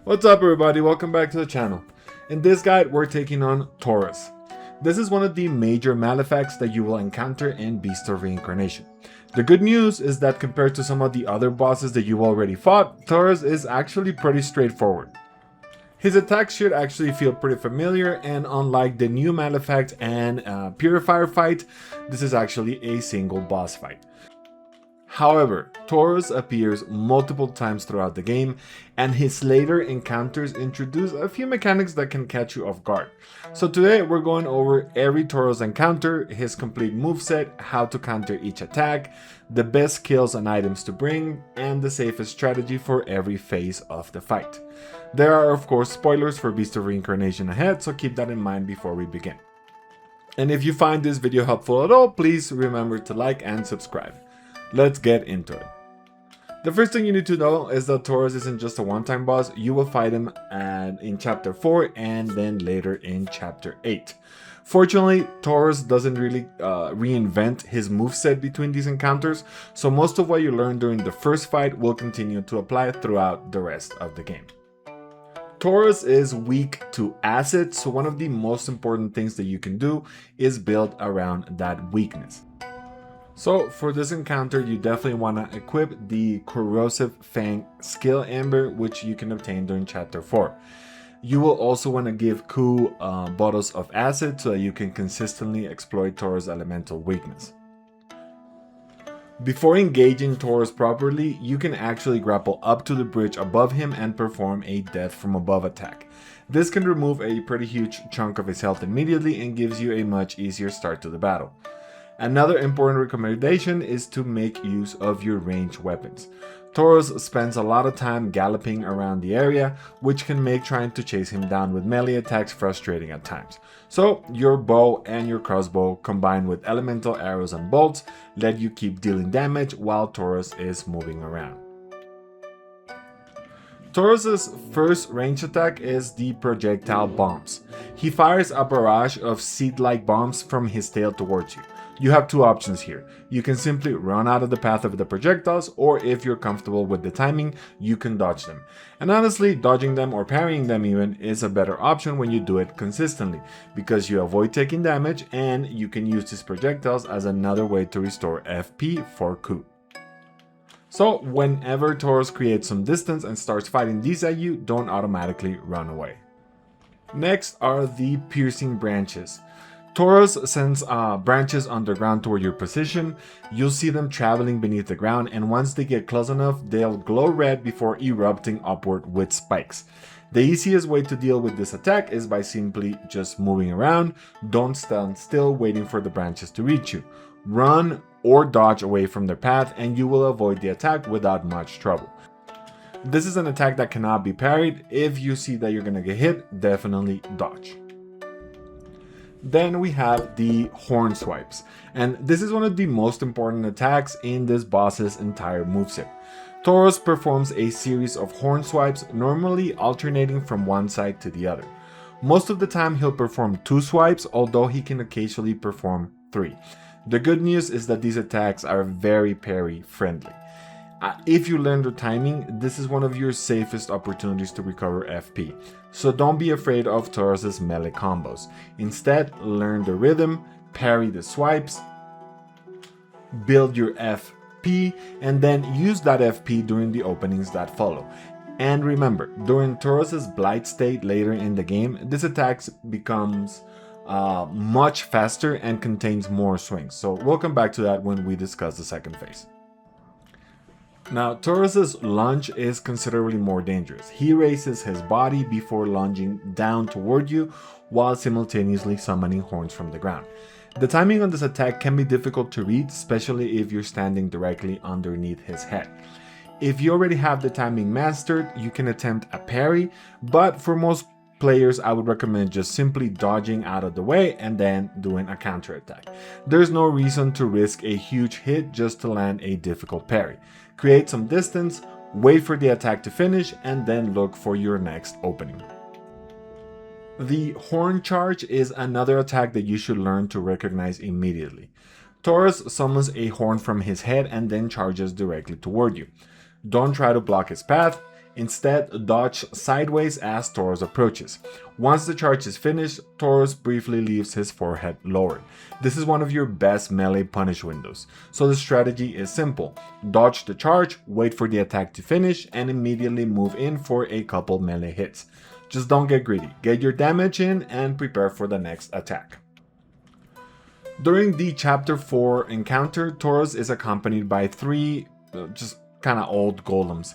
What's up everybody, welcome back to the channel. In this guide we're taking on Taurus. This is one of the major Malefacts that you will encounter in Beast of Reincarnation. The good news is that compared to some of the other bosses that you already fought, Taurus is actually pretty straightforward. His attacks should actually feel pretty familiar, and unlike the new Malefact and Purifier fight, this is actually a single boss fight. However, Taurus appears multiple times throughout the game, and his later encounters introduce a few mechanics that can catch you off guard. So today we're going over every Taurus encounter, his complete moveset, how to counter each attack, the best skills and items to bring, and the safest strategy for every phase of the fight. There are of course spoilers for Beast of Reincarnation ahead, so keep that in mind before we begin. And if you find this video helpful at all, please remember to like and subscribe. Let's get into it. The first thing you need to know is that Taurus isn't just a one-time boss. You will fight him in chapter 4 and then later in chapter 8. Fortunately, Taurus doesn't really reinvent his moveset between these encounters, so most of what you learn during the first fight will continue to apply throughout the rest of the game. Taurus is weak to acid, so one of the most important things that you can do is build around that weakness. So for this encounter, you definitely want to equip the Corrosive Fang skill Amber, which you can obtain during chapter 4. You will also want to give Ku bottles of acid so that you can consistently exploit Taurus' elemental weakness. Before engaging Taurus properly, you can actually grapple up to the bridge above him and perform a death from above attack. This can remove a pretty huge chunk of his health immediately and gives you a much easier start to the battle. Another important recommendation is to make use of your ranged weapons. Taurus spends a lot of time galloping around the area, which can make trying to chase him down with melee attacks frustrating at times. So your bow and your crossbow combined with elemental arrows and bolts let you keep dealing damage while Taurus is moving around. Taurus's first range attack is the projectile bombs. He fires a barrage of seed-like bombs from his tail towards you. You have two options here. You can simply run out of the path of the projectiles, or if you're comfortable with the timing, you can dodge them. And honestly, dodging them or parrying them even is a better option when you do it consistently, because you avoid taking damage and you can use these projectiles as another way to restore FP for Ku. So whenever Taurus creates some distance and starts fighting these at you, don't automatically run away. Next are the piercing branches. Taurus sends branches underground toward your position. You'll see them traveling beneath the ground, and once they get close enough, they'll glow red before erupting upward with spikes. The easiest way to deal with this attack is by simply just moving around. Don't stand still waiting for the branches to reach you. Run or dodge away from their path and you will avoid the attack without much trouble. This is an attack that cannot be parried. If you see that you're gonna get hit, definitely dodge. Then we have the horn swipes, and this is one of the most important attacks in this boss's entire moveset. Taurus performs a series of horn swipes, normally alternating from one side to the other. Most of the time he'll perform 2 swipes, although he can occasionally perform 3. The good news is that these attacks are very parry friendly. If you learn the timing, this is one of your safest opportunities to recover FP. So don't be afraid of Taurus's melee combos. Instead, learn the rhythm, parry the swipes, build your FP, and then use that FP during the openings that follow. And remember, during Taurus's Blight state later in the game, this attack becomes much faster and contains more swings. So we'll come back to that when we discuss the second phase. Now, Taurus's lunge is considerably more dangerous. He raises his body before lunging down toward you while simultaneously summoning horns from the ground. The timing on this attack can be difficult to read, especially if you're standing directly underneath his head. If you already have the timing mastered, you can attempt a parry, but for most players, I would recommend just simply dodging out of the way and then doing a counter attack. There's no reason to risk a huge hit just to land a difficult parry. Create some distance, wait for the attack to finish, and then look for your next opening. The horn charge is another attack that you should learn to recognize immediately. Taurus summons a horn from his head and then charges directly toward you. Don't try to block his path. Instead, dodge sideways as Taurus approaches. Once the charge is finished, Taurus briefly leaves his forehead lowered. This is one of your best melee punish windows. So the strategy is simple. Dodge the charge, wait for the attack to finish, and immediately move in for a couple melee hits. Just don't get greedy. Get your damage in and prepare for the next attack. During the Chapter 4 encounter, Taurus is accompanied by 3 just kind of old golems.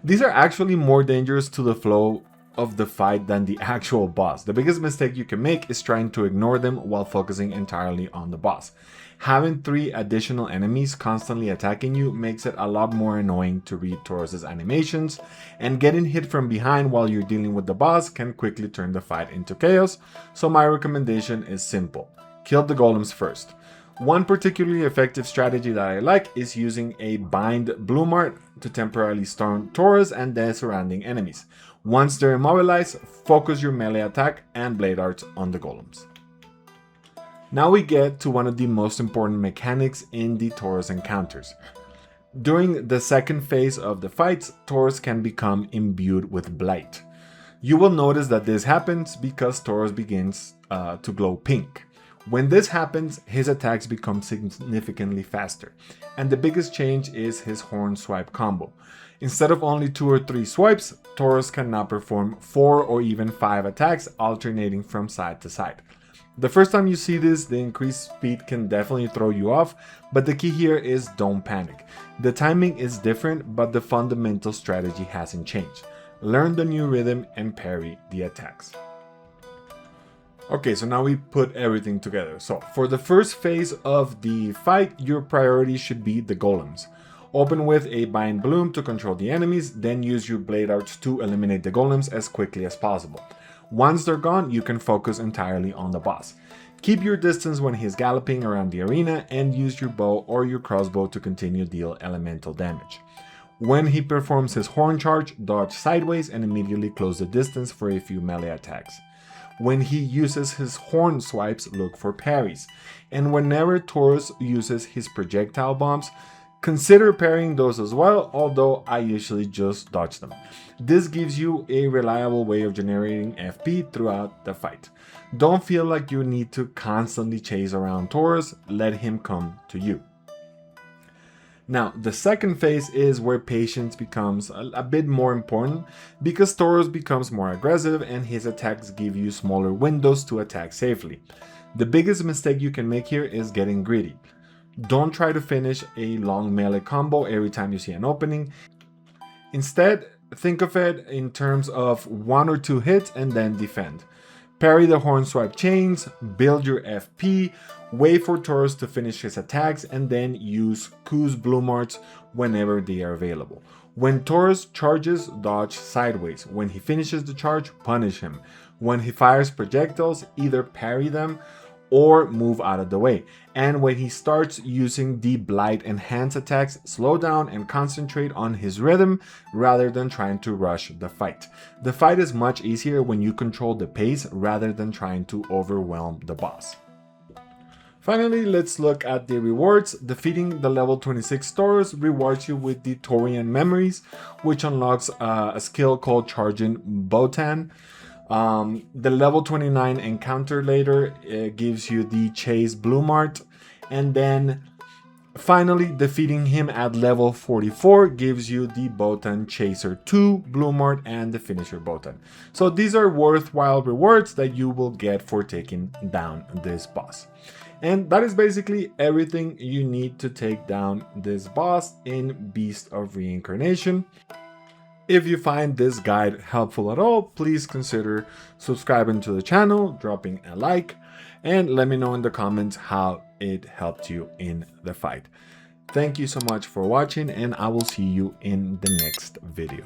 These are actually more dangerous to the flow of the fight than the actual boss. The biggest mistake you can make is trying to ignore them while focusing entirely on the boss. Having 3 additional enemies constantly attacking you makes it a lot more annoying to read Taurus's animations, and getting hit from behind while you're dealing with the boss can quickly turn the fight into chaos, so my recommendation is simple. Kill the golems first. One particularly effective strategy that I like is using a bind blue mark to temporarily stun Taurus and their surrounding enemies. Once they're immobilized, focus your melee attack and blade arts on the golems. Now we get to one of the most important mechanics in the Taurus encounters. During the second phase of the fights, Taurus can become imbued with Blight. You will notice that this happens because Taurus begins to glow pink. When this happens, his attacks become significantly faster, and the biggest change is his horn swipe combo. Instead of only 2 or 3 swipes, Taurus can now perform 4 or even 5 attacks alternating from side to side. The first time you see this, the increased speed can definitely throw you off, but the key here is don't panic. The timing is different, but the fundamental strategy hasn't changed. Learn the new rhythm and parry the attacks. Okay, so now we put everything together. So for the first phase of the fight, your priority should be the golems. Open with a bind bloom to control the enemies, then use your blade arts to eliminate the golems as quickly as possible. Once they're gone, you can focus entirely on the boss. Keep your distance when he's galloping around the arena and use your bow or your crossbow to continue deal elemental damage. When he performs his horn charge, dodge sideways and immediately close the distance for a few melee attacks. When he uses his horn swipes, look for parries. And whenever Taurus uses his projectile bombs, consider parrying those as well, although I usually just dodge them. This gives you a reliable way of generating FP throughout the fight. Don't feel like you need to constantly chase around Taurus, let him come to you. Now, the second phase is where patience becomes a bit more important because Taurus becomes more aggressive and his attacks give you smaller windows to attack safely. The biggest mistake you can make here is getting greedy. Don't try to finish a long melee combo every time you see an opening. Instead, think of it in terms of 1 or 2 hits and then defend. Parry the horn swipe chains, build your FP, wait for Taurus to finish his attacks, and then use Q's bloom arts whenever they are available. When Taurus charges, dodge sideways. When he finishes the charge, punish him. When he fires projectiles, either parry them or move out of the way. And when he starts using the Blight enhanced attacks, slow down and concentrate on his rhythm rather than trying to rush the fight. The fight is much easier when you control the pace rather than trying to overwhelm the boss. Finally, let's look at the rewards. Defeating the level 26 Taurus rewards you with the Taurian Memories, which unlocks a skill called Charging Botan. The level 29 encounter later gives you the Chase Bloom Art, and then finally defeating him at level 44 gives you the Botan Chaser 2 Bloom Art and the Finisher Botan. So these are worthwhile rewards that you will get for taking down this boss. And that is basically everything you need to take down this boss in Beast of Reincarnation. If you find this guide helpful at all, please consider subscribing to the channel, dropping a like, and let me know in the comments how it helped you in the fight. Thank you so much for watching, and I will see you in the next video.